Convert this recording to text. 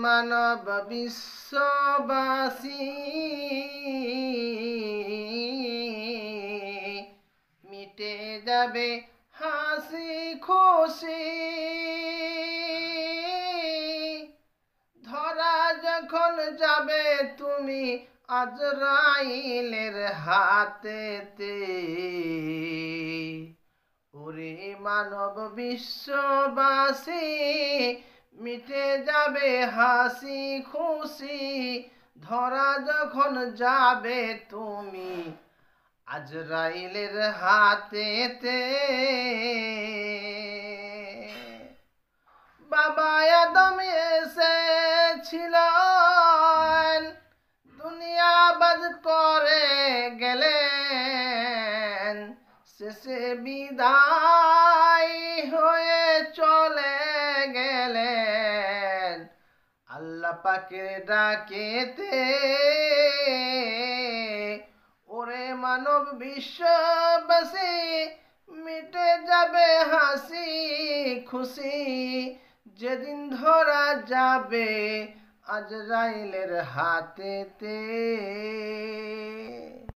মানব বিশ্ববাসী মিটে যাবে হাসি খুশি ধরা যখন যাবে তুমি আজরাইলের হাতেতে ওরে মানব বিশ্ববাসী মিটে যাবে হাসি খুশি ধরা যখন যাবে তুমি আজরাইলের হাতেতে বাবা আদম এসেছিলেন দুনিয়াবাদ করে গেলেন শেষে বিদায় হয়ে চলে গেলেন আল্লাহ পাকের ডাকেতে ওরে মানব বিশ্ববাসী মিটে যাবে হাসি খুশি যেদিন ধরা যাবে আজরাইলের হাতেতে।